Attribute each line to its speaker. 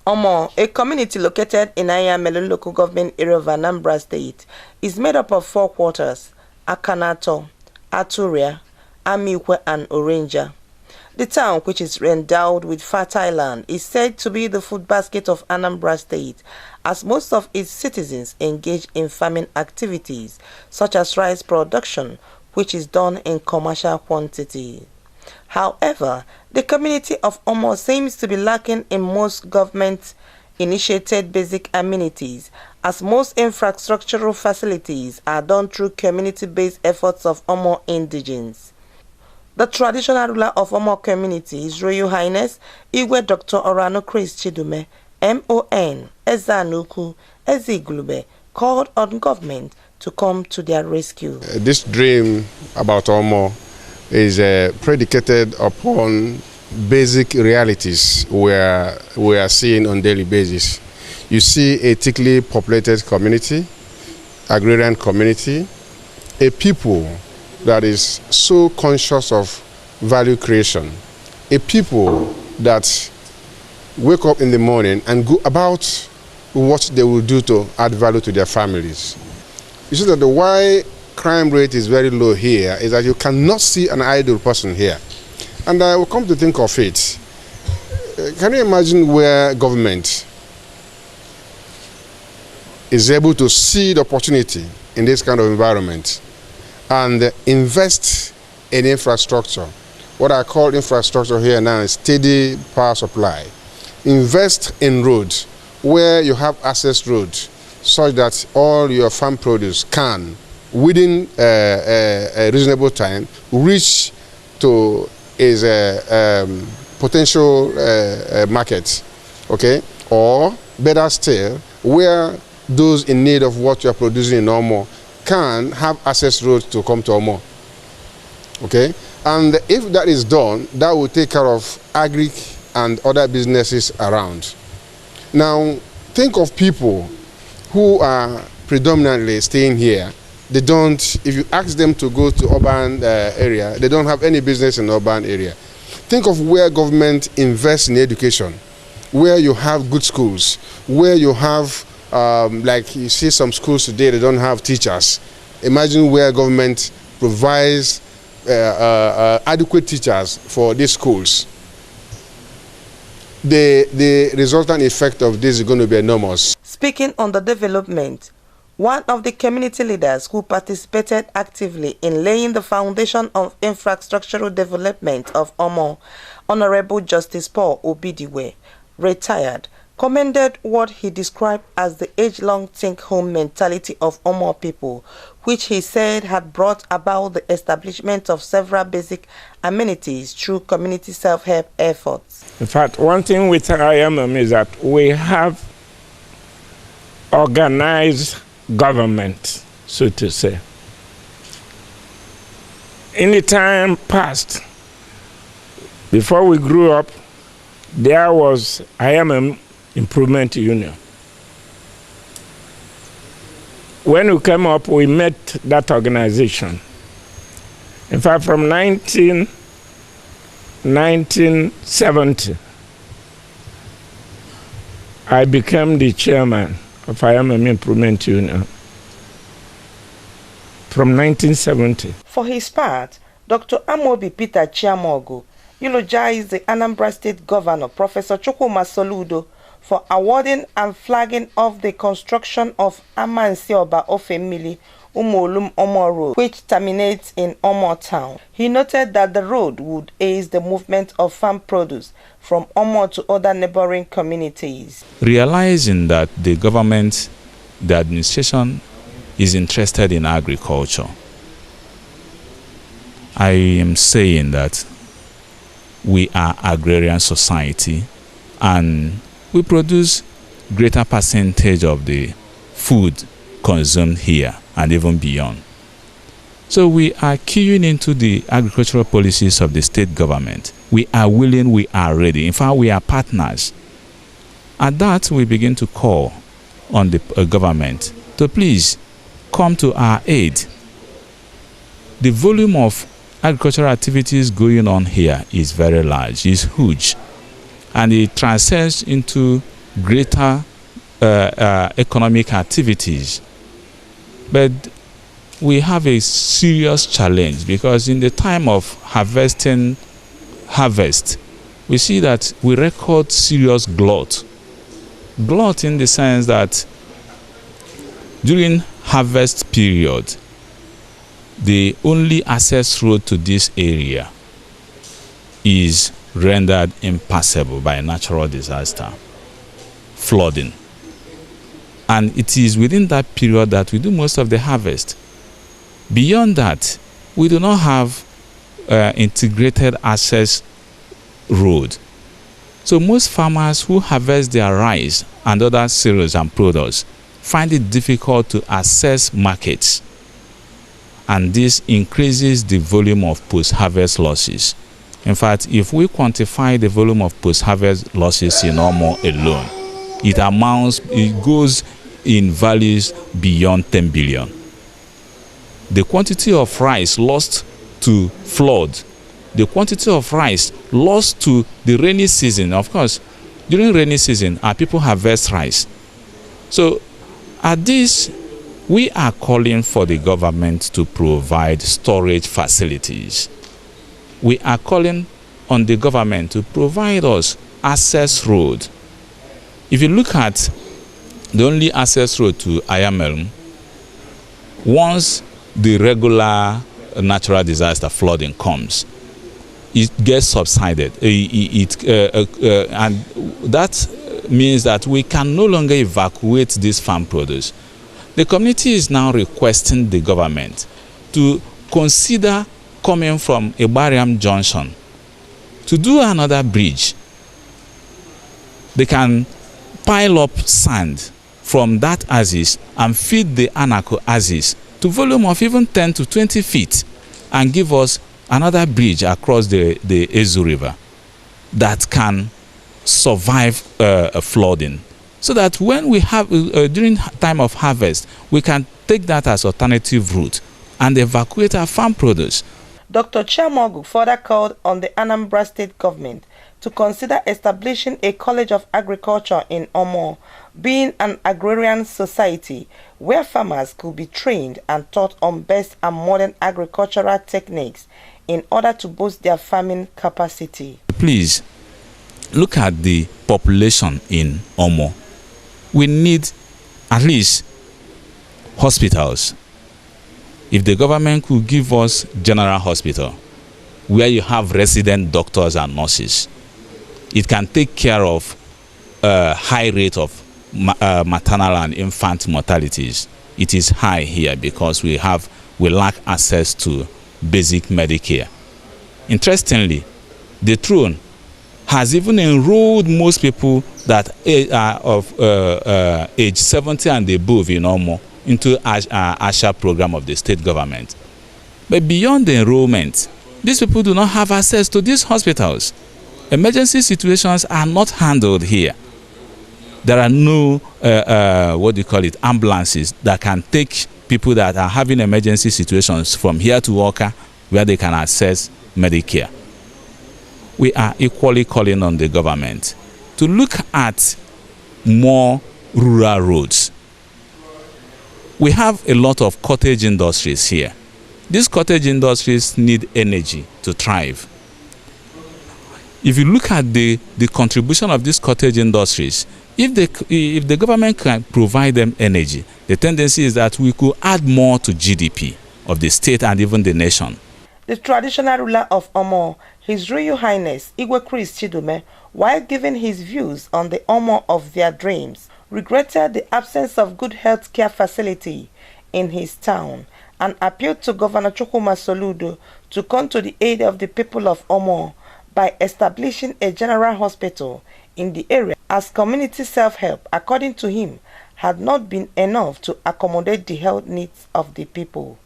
Speaker 1: Omor, a community located in Ayameum local government area of Anambra State, is made up of 4 quarters: Akanato, Aturia, Amikwe, and Orinja. The town, which is endowed with fertile land, is said to be the food basket of Anambra State, as most of its citizens engage in farming activities, such as rice production, which is done in commercial quantity. However, the community of Omor seems to be lacking in most government-initiated basic amenities, as most infrastructural facilities are done through community-based efforts of Omor indigenes. The traditional ruler of Omor community, His Royal Highness Igwe Dr. Oranu Chris Chidume, MON, Ukwu, Igulube, called on government to come to their rescue.
Speaker 2: This dream about Omor is predicated upon basic realities we are seeing on a daily basis. You see a thickly populated community, agrarian community, a people that is so conscious of value creation, a people that wake up in the morning and go about what they will do to add value to their families. You see that the why crime rate is very low here is that you cannot see an idle person here. And I will come to think of it. Can you imagine where government is able to see the opportunity in this kind of environment and invest in infrastructure? What I call infrastructure here now is steady power supply. Invest in roads where you have access roads such that all your farm produce can, within a reasonable time, reach to its potential market, okay? Or better still, where those in need of what you are producing in Omor can have access roads to come to Omor, okay? And if that is done, that will take care of agri and other businesses around. Now, think of people who are predominantly staying here. They don't, if you ask them to go to urban area, they don't have any business in urban area. Think of where government invests in education, where you have good schools, where you have, like you see some schools today, they don't have teachers. Imagine where government provides adequate teachers for these schools. The resultant effect of this is going to be enormous.
Speaker 1: Speaking on the development, one of the community leaders who participated actively in laying the foundation of infrastructural development of Omor, Honorable Justice Paul Obidiwe, retired, commended what he described as the age-long think-home mentality of Omor people, which he said had brought about the establishment of several basic amenities through community self-help efforts.
Speaker 3: In fact, one thing with Ayameum is that we have organized government, so to say. In the time past, before we grew up, there was Ayameum Improvement Union. When we came up, we met that organization. In fact, from 1970, I became the chairman of Ayameum Improvement Union from 1970.
Speaker 1: For his part, Dr. Amobi Peter Chiamogo eulogized the Anambra State Governor, Professor Chukwuma Soludo, for awarding and flagging off the construction of Amansioba Ofemili Umolum Omor Road, which terminates in Omor Town. He noted that the road would aid the movement of farm produce from Omor to other neighboring communities.
Speaker 4: Realizing that the government, the administration, is interested in agriculture, I am saying that we are agrarian society and we produce greater percentage of the food consumed here and even beyond. So we are keying into the agricultural policies of the state government. We are willing, we are ready. In fact, we are partners. At that, we begin to call on the government to please come to our aid. The volume of agricultural activities going on here is very large, is huge. And it transcends into greater economic activities. But we have a serious challenge, because in the time of harvest, we see that we record serious glut. Glut in the sense that during harvest period, the only access road to this area is rendered impassable by natural disaster, flooding. And it is within that period that we do most of the harvest. Beyond that, we do not have integrated access road. So most farmers who harvest their rice and other cereals and products find it difficult to access markets. And this increases the volume of post-harvest losses. In fact, if we quantify the volume of post-harvest losses in Omor alone, it goes in values beyond 10 billion. The quantity of rice lost to flood, the quantity of rice lost to the rainy season. Of course, during rainy season, our people harvest rice. So at this, we are calling for the government to provide storage facilities. We are calling on the government to provide us access road. If you look at the only access road to Ayameum, once the regular natural disaster flooding comes, it gets subsided. And that means that we can no longer evacuate these farm produce. The community is now requesting the government to consider coming from Ibariam Junction to do another bridge. They can pile up sand from that axis and feed the Anako axis to volume of even 10 to 20 feet and give us another bridge across the Ezu River that can survive flooding. So that when we have, during time of harvest, we can take that as alternative route and evacuate our farm produce.
Speaker 1: Dr. Chiamogu further called on the Anambra state government to consider establishing a college of agriculture in Omor, being an agrarian society where farmers could be trained and taught on best and modern agricultural techniques in order to boost their farming capacity.
Speaker 4: Please look at the population in Omor. We need at least hospitals. If the government could give us general hospital where you have resident doctors and nurses, it can take care of high rate of maternal and infant mortalities. It is high here because we lack access to basic Medicare. Interestingly, the throne has even enrolled most people that are of age 70 and above in Omor into ASHA program of the state government. But beyond the enrollment, these people do not have access to these hospitals. Emergency situations are not handled here. There are no, ambulances that can take people that are having emergency situations from here to Oka where they can access Medicare. We are equally calling on the government to look at more rural roads. We have a lot of cottage industries here. These cottage industries need energy to thrive. If you look at the contribution of these cottage industries, if the government can provide them energy, the tendency is that we could add more to GDP of the state and even the nation.
Speaker 1: The traditional ruler of Omor, His Royal Highness Igwe Chris Chidume, while giving his views on the Omor of their dreams, regretted the absence of good health care facility in his town and appealed to Governor Chukwuma Soludo to come to the aid of the people of Omor by establishing a general hospital in the area, as community self-help, according to him, had not been enough to accommodate the health needs of the people.